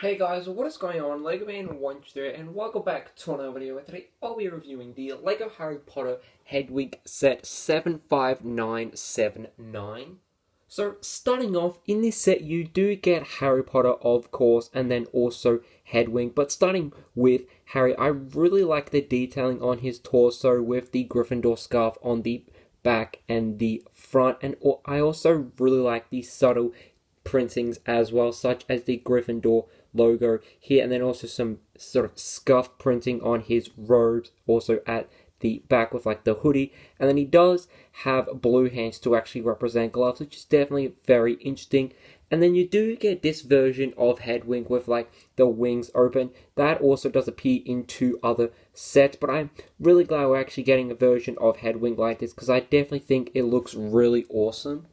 Hey guys, what is going on? Lego Man Wants here, and welcome back to another video where today I'll be reviewing the Lego Harry Potter Headwink set 75979. So, starting off, in this set you do get Harry Potter, of course, and then also Headwink. But starting with Harry, I really like the detailing on his torso with the Gryffindor scarf on the back and the front, and I also really like the subtle printings as well, such as the Gryffindor logo here, and then also some sort of scuff printing on his robes, also at the back with like the hoodie. And then he does have blue hands to actually represent gloves, which is definitely very interesting. And then you do get this version of Headwink with like the wings open. That also does appear in two other sets, but I'm really glad we're actually getting a version of Headwink like this because I definitely think it looks really awesome.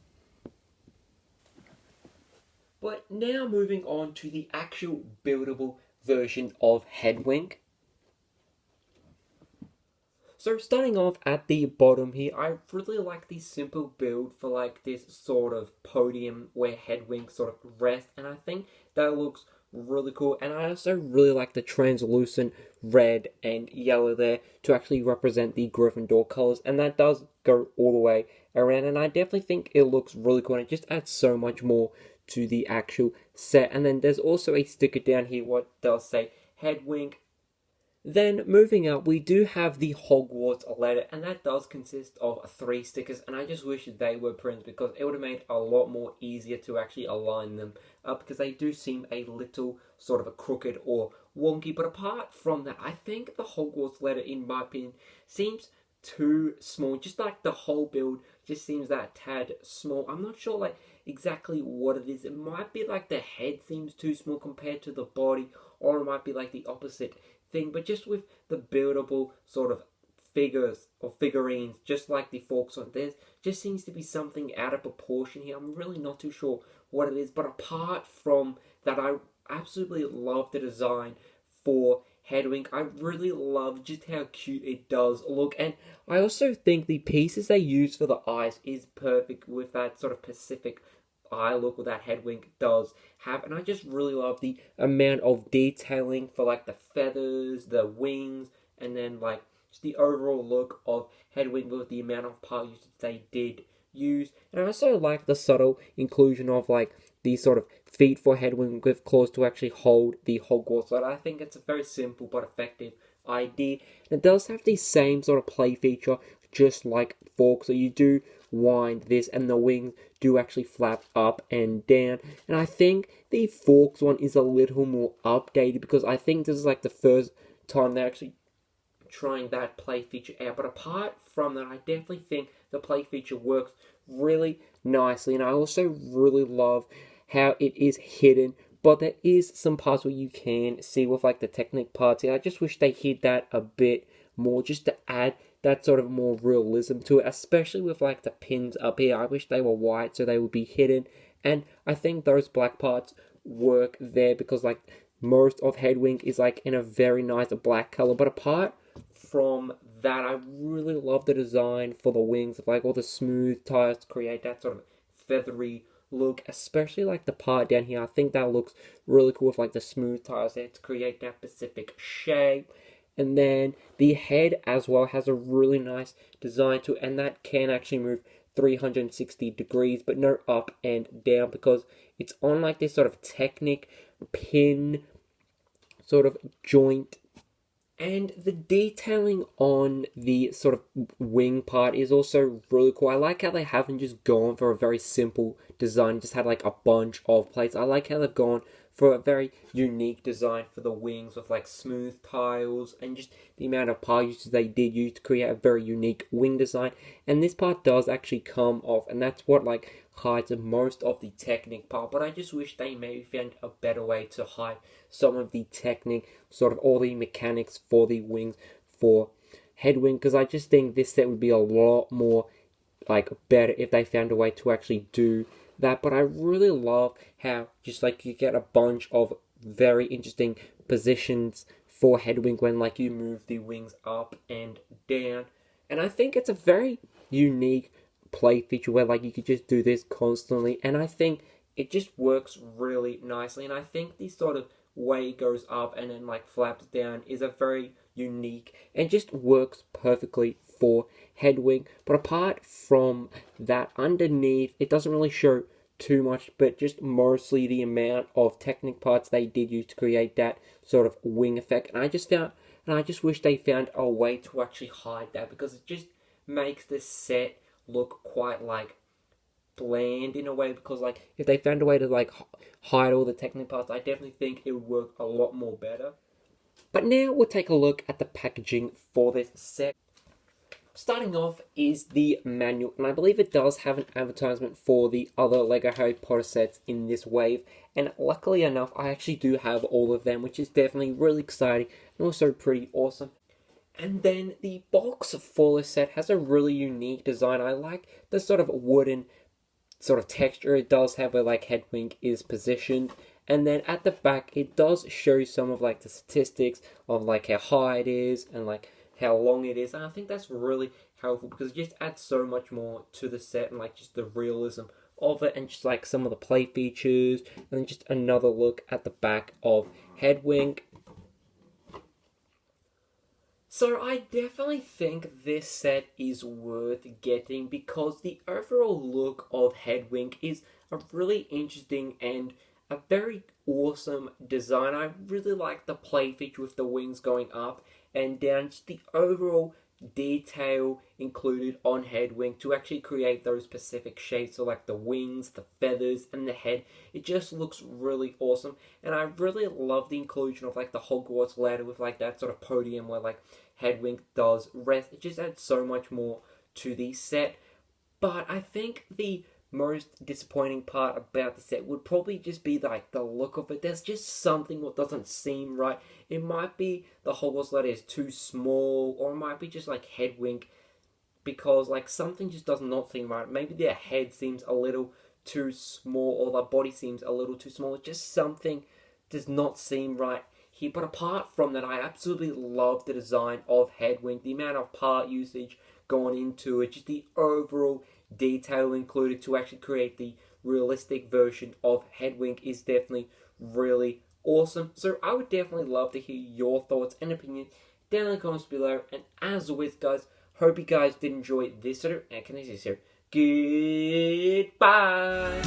But now moving on to the actual buildable version of Headwink. So starting off at the bottom here, I really like the simple build for like this sort of podium where Headwink sort of rests, and I think that looks really cool. And I also really like the translucent red and yellow there to actually represent the Gryffindor colors, and that does go all the way around, and I definitely think it looks really cool, and it just adds so much more to the actual set. And then there's also a sticker down here what does say Headwink. Then moving up, we do have the Hogwarts letter, and that does consist of 3 stickers, and I just wish they were printed because it would have made a lot more easier to actually align them up because they do seem a little sort of a crooked or wonky. But apart from that, I think the Hogwarts letter, in my opinion, seems too small. Just like the whole build just seems that tad small. I'm not sure like exactly what it is. It might be like the head seems too small compared to the body, or it might be like the opposite thing. But just with the buildable sort of figures or figurines, just like the forks on this, just seems to be something out of proportion here. I'm really not too sure what it is. But apart from that, I absolutely love the design for Headwink. I really love just how cute it does look, and I also think the pieces they use for the eyes is perfect with that sort of Pacific eye look that Headwink does have. And I just really love the amount of detailing for like the feathers, the wings, and then like just the overall look of Headwink with the amount of part usage they did use. And I also like the subtle inclusion of like these sort of feet for Headwink with claws to actually hold the Hogwarts letter. I think it's a very simple but effective idea. And it does have the same sort of play feature, just like fork. So you do wind this, and the wings do actually flap up and down. And I think the forks one is a little more updated because I think this is like the first time they're actually trying that play feature out. But apart from that, I definitely think the play feature works really nicely, and I also really love how it is hidden, but there is some parts where you can see with like the Technic parts. I just wish they hid that a bit more just to add that sort of more realism to it, especially with like the pins up here. I wish they were white so they would be hidden, and I think those black parts work there because like most of Headwink is like in a very nice black color. But apart from that, I really love the design for the wings of like all the smooth tires to create that sort of feathery look, especially like the part down here. I think that looks really cool with like the smooth tires there to create that Pacific shape. And then the head as well has a really nice design to it, and that can actually move 360 degrees, but no up and down because it's on like this sort of Technic pin sort of joint. And the detailing on the sort of wing part is also really cool. I like how they haven't just gone for a very simple design, just had like a bunch of plates. I like how they've gone for a very unique design for the wings with like smooth tiles and just the amount of part uses they did use to create a very unique wing design. And this part does actually come off, and that's what like hides most of the Technic part. But I just wish they maybe found a better way to hide some of the Technic, sort of all the mechanics for the wings for Headwink, because I just think this set would be a lot more like better if they found a way to actually do that. But I really love how just like you get a bunch of very interesting positions for Headwink when like you move the wings up and down. And I think it's a very unique play feature where like you could just do this constantly, and I think it just works really nicely. And I think these sort of way it goes up and then like flaps down is a very unique and just works perfectly for Headwink. But apart from that, underneath it doesn't really show too much, but just mostly the amount of Technic parts they did use to create that sort of wing effect. And I just wish they found a way to actually hide that, because it just makes the set look quite like bland in a way. Because like if they found a way to like hide all the Technic parts, I definitely think it would work a lot more better. But now we'll take a look at the packaging for this set. Starting off is the manual, and I believe it does have an advertisement for the other LEGO Harry Potter sets in this wave, and luckily enough I actually do have all of them, which is definitely really exciting and also pretty awesome. And then the box for this set has a really unique design. I like the sort of wooden sort of texture it does have where like Headwink is positioned. And then at the back it does show some of like the statistics of like how high it is and like how long it is. And I think that's really helpful because it just adds so much more to the set and like just the realism of it and just like some of the play features. And then just another look at the back of Headwink. So I definitely think this set is worth getting because the overall look of Headwink is a really interesting and a very awesome design. I really like the play feature with the wings going up and down, just the overall detail included on Headwink to actually create those specific shapes, so like the wings, the feathers, and the head. It just looks really awesome, and I really love the inclusion of like the Hogwarts ladder with like that sort of podium where like Headwink does rest. It just adds so much more to the set. But I think the most disappointing part about the set would probably just be like the look of it. There's just something that doesn't seem right. It might be the Hogwarts ladder is too small, or it might be just like Headwink, because like something just does not seem right. Maybe their head seems a little too small, or their body seems a little too small. Just something does not seem right here. But apart from that, I absolutely love the design of Headwink, the amount of part usage going into it, just the overall detail included to actually create the realistic version of Headwink is definitely really awesome. So I would definitely love to hear your thoughts and opinions down in the comments below. And as always, guys, hope you guys did enjoy this video. And can I say so? Goodbye.